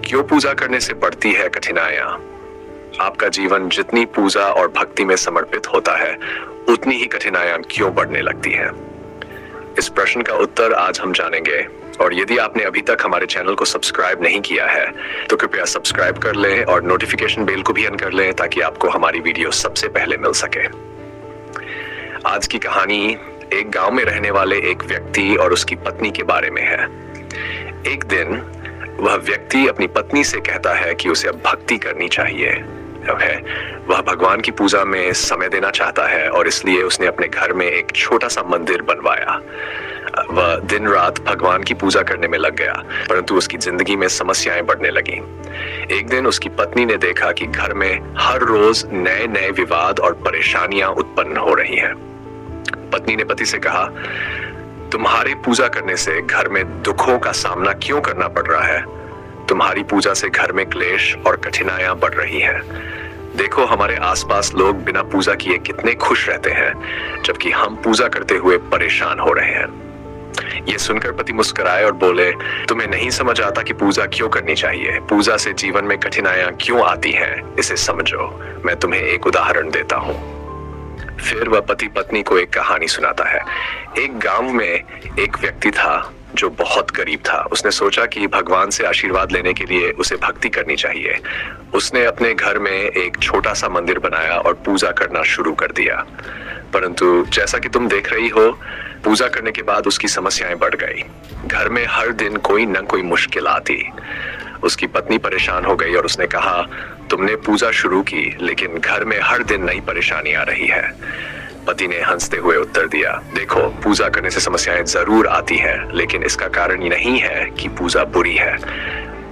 क्यों पूजा करने से बढ़ती है कठिनाइयां? आपका जीवन जितनी पूजा और भक्ति में समर्पित होता है, उतनी ही कठिनाइयां क्यों बढ़ने लगती हैं? इस प्रश्न का उत्तर आज हम जानेंगे। और यदि आपने अभी तक हमारे चैनल को सब्सक्राइब नहीं किया है तो कृपया सब्सक्राइब कर लें और नोटिफिकेशन बेल को भी ऑन कर लें ताकि आपको हमारी वीडियो सबसे पहले मिल सके। आज की कहानी एक गांव में रहने वाले एक व्यक्ति और उसकी पत्नी के बारे में है। एक दिन वह व्यक्ति अपनी पत्नी से कहता है कि उसे अब भक्ति करनी चाहिए। वह भगवान की पूजा में समय देना चाहता है और इसलिए उसने अपने घर में एक छोटा सा मंदिर बनवाया। वह दिन रात भगवान की पूजा करने में लग गया, परंतु उसकी जिंदगी में समस्याएं बढ़ने लगी। एक दिन उसकी पत्नी ने देखा कि घर में हर रोज नए नए विवाद और परेशानियां उत्पन्न हो रही हैं। पत्नी ने पति से कहा, तुम्हारे पूजा करने से घर में दुखों का सामना क्यों करना पड़ रहा है? तुम्हारी पूजा से घर में क्लेश और कठिनाइयां बढ़ रही हैं। देखो, हमारे आसपास लोग बिना पूजा किए कितने खुश रहते हैं, जबकि हम पूजा करते हुए परेशान हो रहे हैं। ये सुनकर पति मुस्कुराए और बोले, तुम्हें नहीं समझ आता कि पूजा क्यों करनी चाहिए? पूजा से जीवन में कठिनाइयां क्यों आती हैं, इसे समझो। मैं तुम्हें एक उदाहरण देता हूँ। फिर वह पति पत्नी को एक कहानी सुनाता है। एक गांव में एक व्यक्ति था जो बहुत गरीब था। उसने सोचा कि भगवान से आशीर्वाद लेने के लिए उसे भक्ति करनी चाहिए। उसने अपने घर में एक छोटा सा मंदिर बनाया और पूजा करना शुरू कर दिया। परंतु जैसा कि तुम देख रही हो, पूजा करने के बाद उसकी समस्याएं बढ़ गई। घर में हर दिन कोई न कोई मुश्किल आती। उसकी पत्नी परेशान हो गई और उसने कहा, तुमने पूजा शुरू की लेकिन घर में हर दिन नई परेशानी आ रही है। पति ने हंसते हुए उत्तर दिया, देखो, पूजा करने से समस्याएं जरूर आती हैं, लेकिन इसका कारण ये नहीं है कि पूजा बुरी है।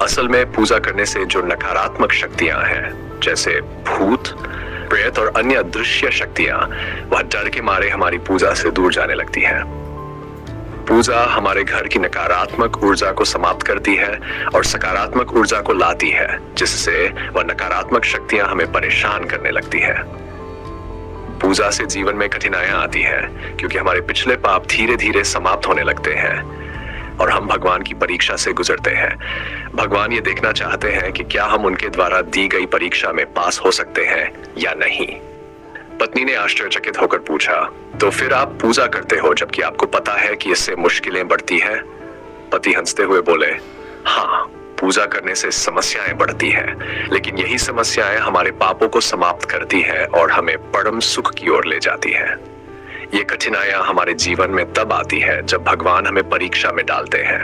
असल में पूजा करने से जो नकारात्मक शक्तियां हैं, जैसे भूत, प्रेत और अन्य अदृश्य शक्तियां, वह डर के मारे हमारी पूजा से दूर जाने लगती हैं। पूजा हमारे घर की नकारात्मक ऊर्जा को समाप्त करती है और सकारात्मक ऊर्जा को लाती है, जिससे वह नकारात्मक शक्तियां हमें परेशान करने लगती है। पूजा से जीवन में कठिनाइयां आती हैं क्योंकि हमारे पिछले पाप धीरे धीरे समाप्त होने लगते हैं और हम भगवान की परीक्षा से गुजरते हैं। भगवान ये देखना चाहते हैं कि क्या हम उनके द्वारा दी गई परीक्षा में पास हो सकते हैं या नहीं। पत्नी ने आश्चर्यचकित होकर पूछा, तो फिर आप पूजा करते हो जबकि आपको पता है कि इससे मुश्किलें बढ़ती हैं? पति हंसते हुए बोले, हाँ, पूजा करने से समस्याएं बढ़ती हैं, लेकिन यही समस्याएं हमारे पापों को समाप्त करती हैं और हमें परम सुख की ओर ले जाती हैं। ये कठिनाइयां हमारे जीवन में तब आती है जब भगवान हमें परीक्षा में डालते हैं।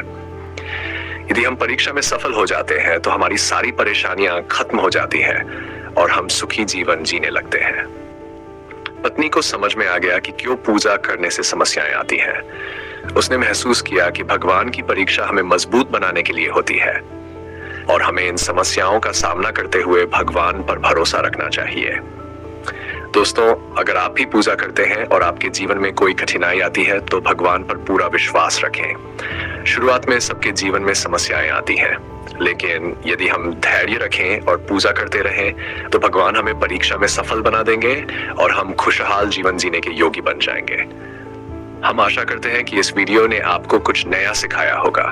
यदि हम परीक्षा में सफल हो जाते हैं तो हमारी सारी परेशानियां खत्म हो जाती हैं और हम सुखी जीवन जीने लगते हैं। पत्नी को समझ में आ गया कि क्यों पूजा करने से समस्याएं आती हैं। उसने महसूस किया कि भगवान की परीक्षा हमें मजबूत बनाने के लिए होती है और हमें इन समस्याओं का सामना करते हुए भगवान पर भरोसा रखना चाहिए। दोस्तों, अगर आप भी पूजा करते हैं और आपके जीवन में कोई कठिनाई आती है तो भगवान पर पूरा विश्वास रखें। शुरुआत में सबके जीवन में समस्याएं आती हैं, लेकिन यदि हम धैर्य रखें और पूजा करते रहें तो भगवान हमें परीक्षा में सफल बना देंगे और हम खुशहाल जीवन जीने के योग्य बन जाएंगे। हम आशा करते हैं कि इस वीडियो ने आपको कुछ नया सिखाया होगा।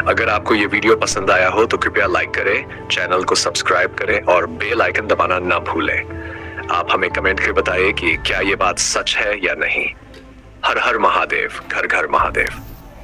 अगर आपको ये वीडियो पसंद आया हो तो कृपया लाइक करें, चैनल को सब्सक्राइब करें और बेल आइकन दबाना ना भूलें। आप हमें कमेंट करके बताइए कि क्या ये बात सच है या नहीं। हर हर महादेव, घर घर महादेव।